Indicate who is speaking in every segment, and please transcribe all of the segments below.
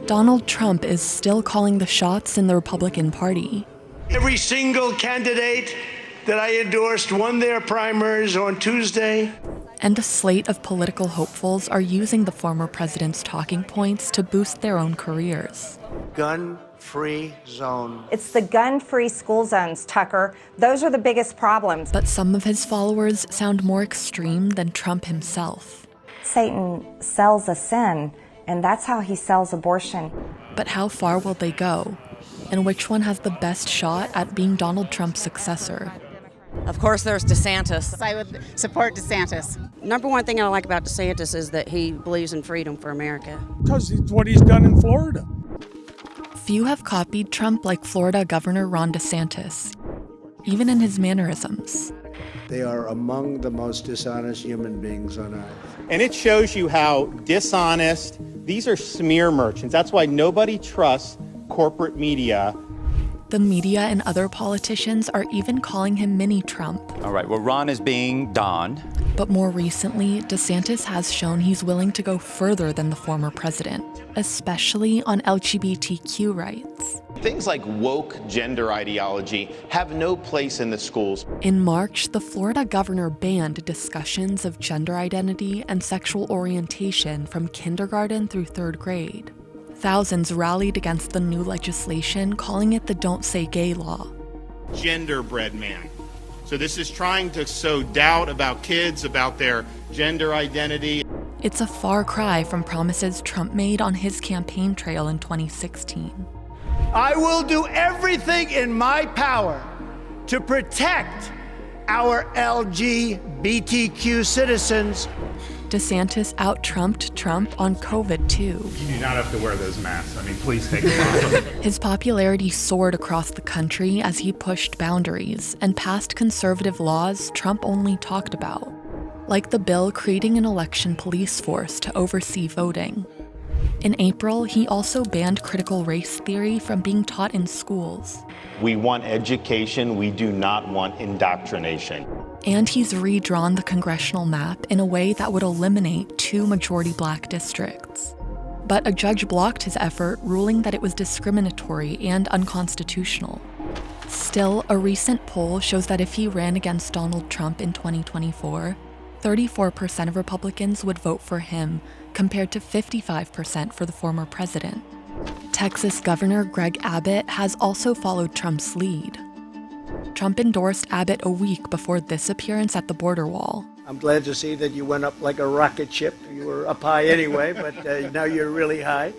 Speaker 1: Donald Trump is still calling the shots in the Republican Party.
Speaker 2: Every single candidate that I endorsed won their primaries on Tuesday.
Speaker 1: And a slate of political hopefuls are using the former president's talking points to boost their own careers.
Speaker 2: Gun-free zone.
Speaker 3: It's the gun-free school zones, Tucker. Those are the biggest problems.
Speaker 1: But some of his followers sound more extreme than Trump himself.
Speaker 3: Satan sells a sin, and that's how he sells abortion.
Speaker 1: But how far will they go? And which one has the best shot at being Donald Trump's successor?
Speaker 4: Of course, there's DeSantis.
Speaker 5: I would support DeSantis.
Speaker 4: Number one thing I like about DeSantis is that he believes in freedom for America.
Speaker 6: Because it's what he's done in Florida.
Speaker 1: Few have copied Trump like Florida Governor Ron DeSantis, even in his mannerisms.
Speaker 2: They are among the most dishonest human beings on earth.
Speaker 7: And it shows you how dishonest, these are smear merchants. That's why nobody trusts corporate media.
Speaker 1: The media and other politicians are even calling him mini-Trump.
Speaker 8: All right, well, Ron is being donned.
Speaker 1: But more recently, DeSantis has shown he's willing to go further than the former president, especially on LGBTQ rights.
Speaker 9: Things like woke gender ideology have no place in the schools.
Speaker 1: In March, the Florida governor banned discussions of gender identity and sexual orientation from kindergarten through third grade. Thousands rallied against the new legislation, calling it the Don't Say Gay law.
Speaker 9: Genderbread man. So this is trying to sow doubt about kids, about their gender identity.
Speaker 1: It's a far cry from promises Trump made on his campaign trail in 2016.
Speaker 2: I will do everything in my power to protect our LGBTQ citizens.
Speaker 1: DeSantis out-Trumped Trump on COVID, too.
Speaker 10: You do not have to wear those masks. I mean, please take them off.
Speaker 1: His popularity soared across the country as he pushed boundaries and passed conservative laws Trump only talked about, like the bill creating an election police force to oversee voting. In April, he also banned critical race theory from being taught in schools.
Speaker 9: We want education. We do not want indoctrination.
Speaker 1: And he's redrawn the congressional map in a way that would eliminate 2 majority black districts. But a judge blocked his effort, ruling that it was discriminatory and unconstitutional. Still, a recent poll shows that if he ran against Donald Trump in 2024, 34% of Republicans would vote for him, compared to 55% for the former president. Texas Governor Greg Abbott has also followed Trump's lead. Trump endorsed Abbott a week before this appearance at the border wall.
Speaker 2: I'm glad to see that you went up like a rocket ship. You were up high anyway, but now you're really high.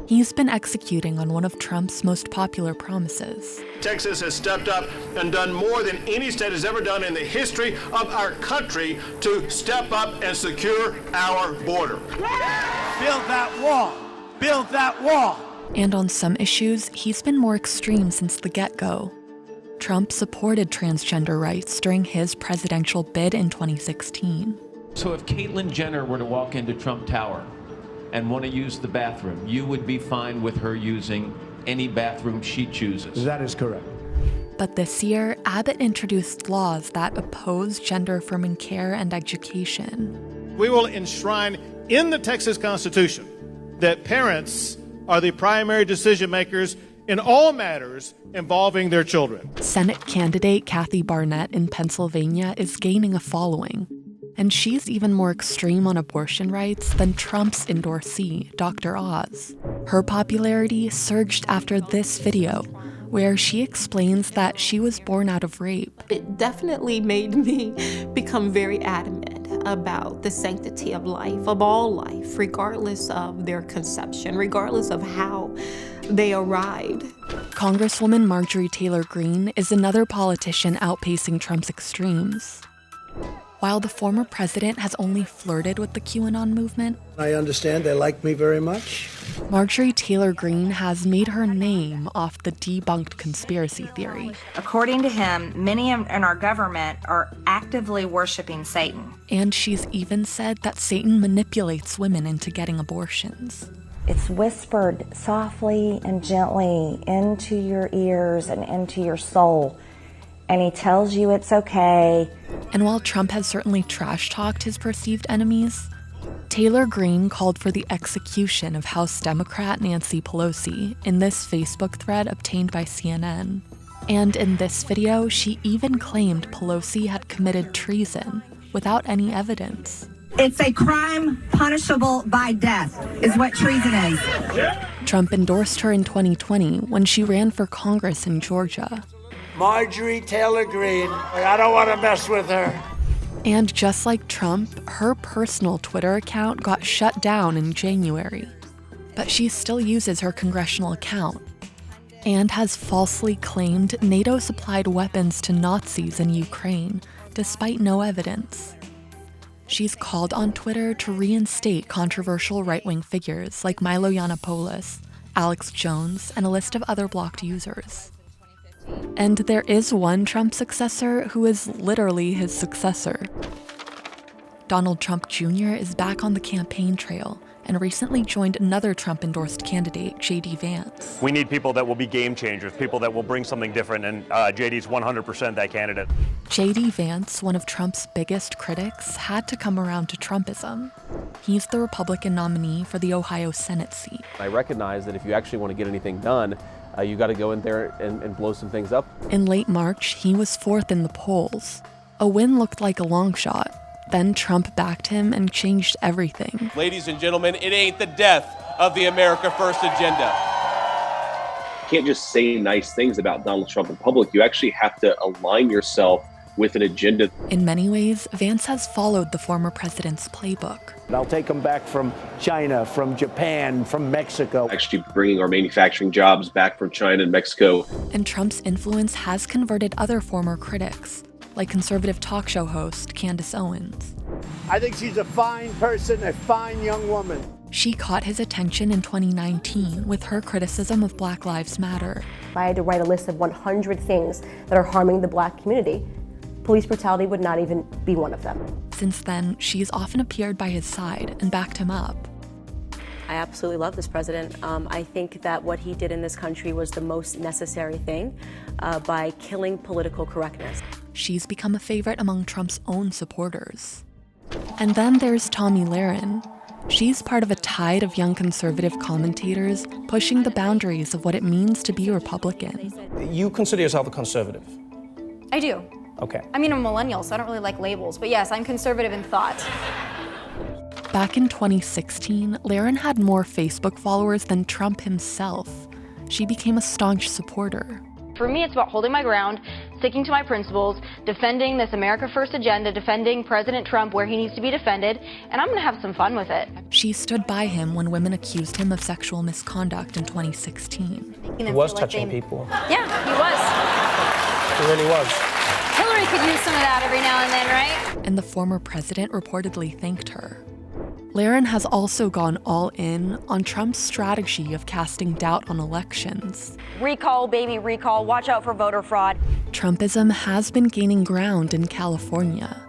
Speaker 1: He's been executing on one of Trump's most popular promises.
Speaker 11: Texas has stepped up and done more than any state has ever done in the history of our country to step up and secure our border.
Speaker 2: Build that wall! Build that wall!
Speaker 1: And on some issues, he's been more extreme since the get-go. Trump supported transgender rights during his presidential bid in 2016.
Speaker 12: So if Caitlyn Jenner were to walk into Trump Tower and want to use the bathroom, you would be fine with her using any bathroom she chooses?
Speaker 6: That is correct.
Speaker 1: But this year, Abbott introduced laws that oppose gender-affirming care and education.
Speaker 11: We will enshrine in the Texas Constitution that parents are the primary decision makers in all matters involving their children.
Speaker 1: Senate candidate Kathy Barnett in Pennsylvania is gaining a following, and she's even more extreme on abortion rights than Trump's endorsee, Dr. Oz. Her popularity surged after this video, where she explains that she was born out of rape.
Speaker 13: It definitely made me become very adamant about the sanctity of life, of all life, regardless of their conception, regardless of how they arrived.
Speaker 1: Congresswoman Marjorie Taylor Greene is another politician outpacing Trump's extremes. While the former president has only flirted with the QAnon movement,
Speaker 2: I understand they like me very much.
Speaker 1: Marjorie Taylor Greene has made her name off the debunked conspiracy theory.
Speaker 3: According to him, many in our government are actively worshiping Satan.
Speaker 1: And she's even said that Satan manipulates women into getting abortions.
Speaker 3: It's whispered softly and gently into your ears and into your soul. And he tells you it's okay.
Speaker 1: And while Trump has certainly trash-talked his perceived enemies, Taylor Greene called for the execution of House Democrat Nancy Pelosi in this Facebook thread obtained by CNN. And in this video, she even claimed Pelosi had committed treason without any evidence.
Speaker 14: It's a crime punishable by death, is what treason is.
Speaker 1: Trump endorsed her in 2020 when she ran for Congress in Georgia.
Speaker 2: Marjorie Taylor Greene. I don't want to mess with her.
Speaker 1: And just like Trump, her personal Twitter account got shut down in January. But she still uses her congressional account and has falsely claimed NATO supplied weapons to Nazis in Ukraine, despite no evidence. She's called on Twitter to reinstate controversial right-wing figures like Milo Yiannopoulos, Alex Jones, and a list of other blocked users. And there is one Trump successor who is literally his successor. Donald Trump Jr. is back on the campaign trail and recently joined another Trump-endorsed candidate, J.D. Vance.
Speaker 15: We need people that will be game changers, people that will bring something different, and J.D.'s 100% that candidate.
Speaker 1: J.D. Vance, one of Trump's biggest critics, had to come around to Trumpism. He's the Republican nominee for the Ohio Senate seat.
Speaker 16: I recognize that if you actually want to get anything done, you got to go in there and blow some things up.
Speaker 1: In late March, he was fourth in the polls. A win looked like a long shot. Then Trump backed him and changed everything.
Speaker 17: Ladies and gentlemen, it ain't the death of the America First agenda.
Speaker 18: You can't just say nice things about Donald Trump in public. You actually have to align yourself with an agenda.
Speaker 1: In many ways, Vance has followed the former president's playbook.
Speaker 19: I'll take them back from China, from Japan, from Mexico.
Speaker 18: Actually bringing our manufacturing jobs back from China and Mexico.
Speaker 1: And Trump's influence has converted other former critics, like conservative talk show host Candace Owens.
Speaker 2: I think she's a fine person, a fine young woman.
Speaker 1: She caught his attention in 2019 with her criticism of Black Lives Matter.
Speaker 20: If I had to write a list of 100 things that are harming the Black community, police brutality would not even be one of them.
Speaker 1: Since then, she's often appeared by his side and backed him up.
Speaker 20: I absolutely love this president. I think that what he did in this country was the most necessary thing by killing political correctness.
Speaker 1: She's become a favorite among Trump's own supporters. And then there's Tomi Lahren. She's part of a tide of young conservative commentators pushing the boundaries of what it means to be a Republican.
Speaker 21: You consider yourself a conservative?
Speaker 22: I do.
Speaker 21: Okay.
Speaker 22: I mean, I'm a millennial, so I don't really like labels, but yes, I'm conservative in thought.
Speaker 1: Back in 2016, Lahren had more Facebook followers than Trump himself. She became a staunch supporter.
Speaker 22: For me, it's about holding my ground, sticking to my principles, defending this America First agenda, defending President Trump where he needs to be defended, and I'm going to have some fun with it.
Speaker 1: She stood by him when women accused him of sexual misconduct in 2016.
Speaker 21: He was touching people.
Speaker 22: Yeah, he was.
Speaker 21: He really was.
Speaker 22: Hillary could use some of that every now and then, right?
Speaker 1: And the former president reportedly thanked her. Lahren has also gone all in on Trump's strategy of casting doubt on elections.
Speaker 22: Recall, baby, recall. Watch out for voter fraud.
Speaker 1: Trumpism has been gaining ground in California.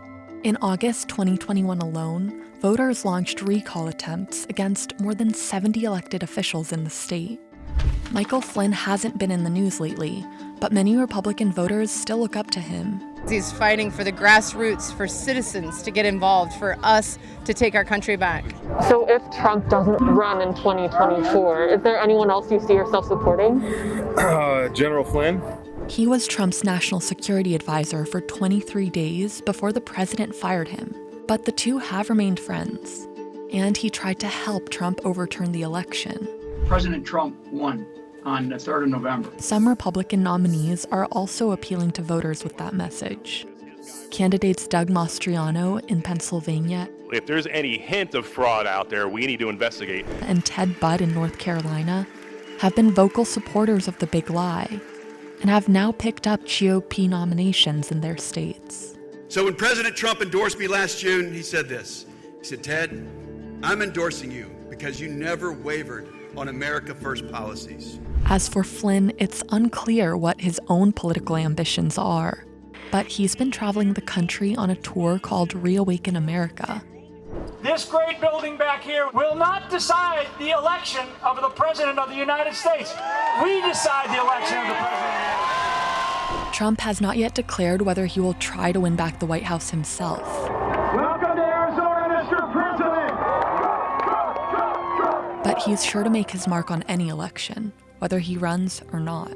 Speaker 1: In August 2021 alone, voters launched recall attempts against more than 70 elected officials in the state. Michael Flynn hasn't been in the news lately, but many Republican voters still look up to him.
Speaker 5: He's fighting for the grassroots, for citizens to get involved, for us to take our country back.
Speaker 23: So if Trump doesn't run in 2024, is there anyone else you see yourself supporting?
Speaker 10: General Flynn.
Speaker 1: He was Trump's national security advisor for 23 days before the president fired him. But the two have remained friends. And he tried to help Trump overturn the election.
Speaker 24: President Trump won on the 3rd of November.
Speaker 1: Some Republican nominees are also appealing to voters with that message. Candidates Doug Mastriano in Pennsylvania,
Speaker 10: If there's any hint of fraud out there, we need to investigate.
Speaker 1: And Ted Budd in North Carolina have been vocal supporters of the big lie and have now picked up GOP nominations in their states.
Speaker 25: So when President Trump endorsed me last June, he said this. He said, Ted, I'm endorsing you because you never wavered on America First policies.
Speaker 1: As for Flynn, it's unclear what his own political ambitions are, but he's been traveling the country on a tour called Reawaken America.
Speaker 24: This great building back here will not decide the election of the President of the United States. We decide the election of the President.
Speaker 1: Trump has not yet declared whether he will try to win back the White House himself.
Speaker 24: Welcome to Arizona, Mr. President.
Speaker 1: but he's sure to make his mark on any election, whether he runs or not.